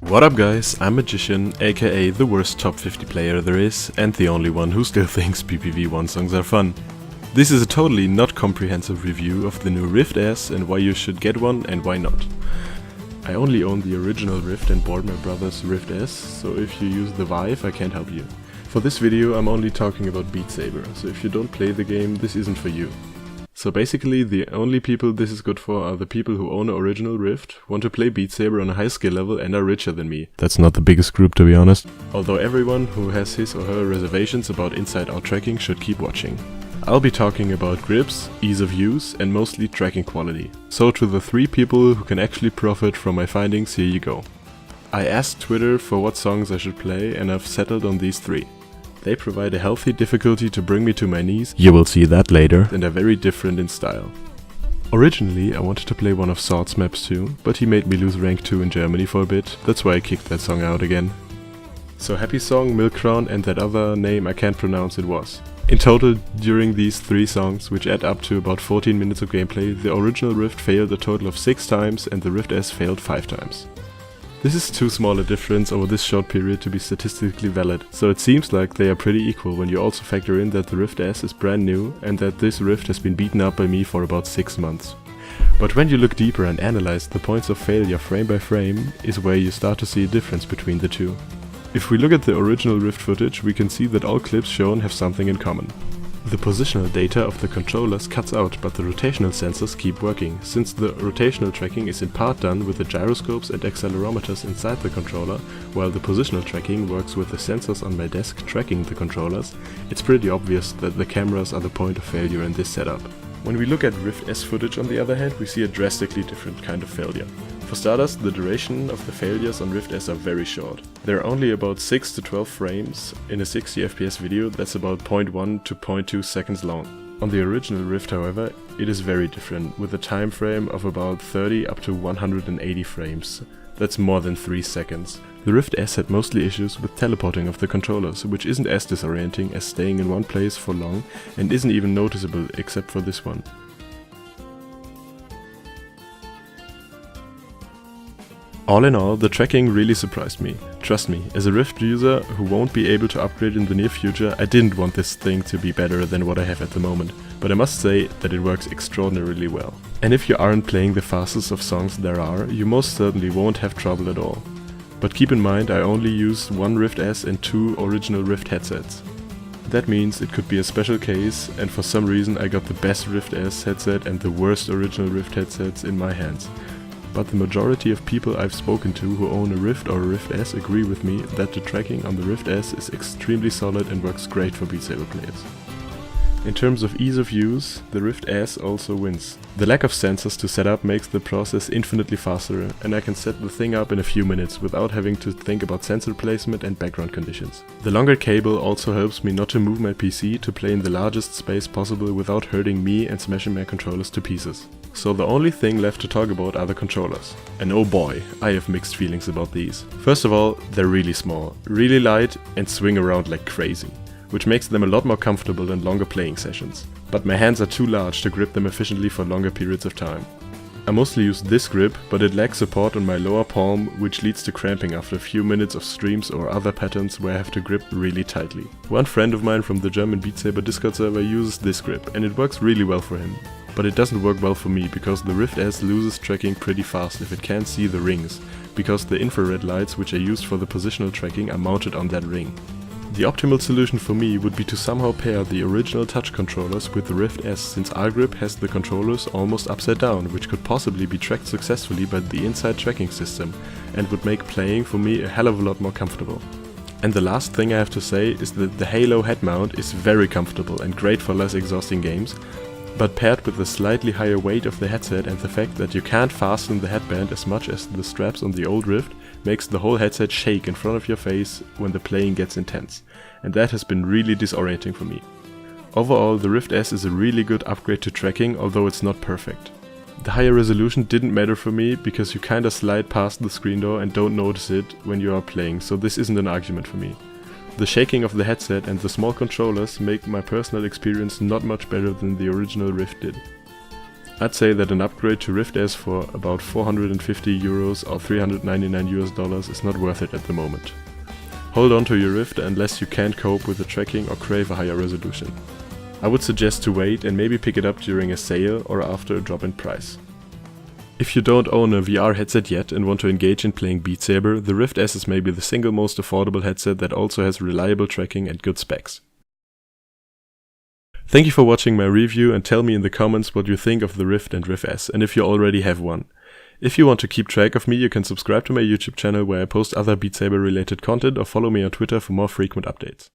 What up guys, I'm Magician, aka the worst top 50 player there is and the only one who still thinks PPV1 songs are fun. This is a totally not comprehensive review of the new Rift S and why you should get one and why not. I only own the original Rift and bought my brother's Rift S, so if you use the Vive I can't help you. For this video I'm only talking about Beat Saber, so if you don't play the game this isn't for you. So basically the only people this is good for are the people who own an original Rift, want to play Beat Saber on a high skill level and are richer than me. That's not the biggest group to be honest. Although everyone who has his or her reservations about inside-out tracking should keep watching. I'll be talking about grips, ease of use and mostly tracking quality. So to the 3 people who can actually profit from my findings, here you go. I asked Twitter for what songs I should play and I've settled on these 3. They provide a healthy difficulty to bring me to my knees, you will see that later, and are very different in style. Originally I wanted to play one of Sword's maps too, but he made me lose rank 2 in Germany for a bit, that's why I kicked that song out again. So Happy Song, Milk Crown and that other name I can't pronounce it was. In total, during these 3 songs, which add up to about 14 minutes of gameplay, the original Rift failed a total of 6 times and the Rift S failed 5 times. This is too small a difference over this short period to be statistically valid, so it seems like they are pretty equal when you also factor in that the Rift S is brand new and that this Rift has been beaten up by me for about 6 months. But when you look deeper and analyze the points of failure frame by frame is where you start to see a difference between the two. If we look at the original Rift footage, we can see that all clips shown have something in common. The positional data of the controllers cuts out, but the rotational sensors keep working, since the rotational tracking is in part done with the gyroscopes and accelerometers inside the controller, while the positional tracking works with the sensors on my desk tracking the controllers. It's pretty obvious that the cameras are the point of failure in this setup. When we look at Rift S footage on the other hand, we see a drastically different kind of failure. For starters, the duration of the failures on Rift S are very short. They're only about 6 to 12 frames. In a 60 FPS video that's about 0.1 to 0.2 seconds long. On the original Rift however, it is very different, with a time frame of about 30 up to 180 frames. That's more than 3 seconds. The Rift S had mostly issues with teleporting of the controllers, which isn't as disorienting as staying in one place for long and isn't even noticeable except for this one. All in all, the tracking really surprised me. Trust me, as a Rift user who won't be able to upgrade in the near future, I didn't want this thing to be better than what I have at the moment, but I must say that it works extraordinarily well. And if you aren't playing the fastest of songs there are, you most certainly won't have trouble at all. But keep in mind I only used 1 Rift S and 2 original Rift headsets. That means it could be a special case and for some reason I got the best Rift S headset and the worst original Rift headsets in my hands. But the majority of people I've spoken to who own a Rift or a Rift S agree with me that the tracking on the Rift S is extremely solid and works great for Beat Saber players. In terms of ease of use, the Rift S also wins. The lack of sensors to set up makes the process infinitely faster and I can set the thing up in a few minutes without having to think about sensor placement and background conditions. The longer cable also helps me not to move my PC to play in the largest space possible without hurting me and smashing my controllers to pieces. So the only thing left to talk about are the controllers. And oh boy, I have mixed feelings about these. First of all, they're really small, really light and swing around like crazy, which makes them a lot more comfortable in longer playing sessions. But my hands are too large to grip them efficiently for longer periods of time. I mostly use this grip, but it lacks support on my lower palm, which leads to cramping after a few minutes of streams or other patterns where I have to grip really tightly. One friend of mine from the German Beat Saber Discord server uses this grip and it works really well for him. But it doesn't work well for me because the Rift S loses tracking pretty fast if it can't see the rings, because the infrared lights which are used for the positional tracking are mounted on that ring. The optimal solution for me would be to somehow pair the original touch controllers with the Rift S, since our grip has the controllers almost upside down, which could possibly be tracked successfully by the inside tracking system and would make playing for me a hell of a lot more comfortable. And the last thing I have to say is that the Halo head mount is very comfortable and great for less exhausting games, but paired with the slightly higher weight of the headset and the fact that you can't fasten the headband as much as the straps on the old Rift makes the whole headset shake in front of your face when the playing gets intense, and that has been really disorienting for me. Overall, the Rift S is a really good upgrade to tracking, although it's not perfect. The higher resolution didn't matter for me because you kinda slide past the screen door and don't notice it when you are playing, so this isn't an argument for me. The shaking of the headset and the small controllers make my personal experience not much better than the original Rift did. I'd say that an upgrade to Rift S for about 450 euros or $399 is not worth it at the moment. Hold on to your Rift unless you can't cope with the tracking or crave a higher resolution. I would suggest to wait and maybe pick it up during a sale or after a drop in price. If you don't own a VR headset yet and want to engage in playing Beat Saber, the Rift S is maybe the single most affordable headset that also has reliable tracking and good specs. Thank you for watching my review, and tell me in the comments what you think of the Rift and Rift S, and if you already have one. If you want to keep track of me, you can subscribe to my YouTube channel where I post other Beat Saber related content, or follow me on Twitter for more frequent updates.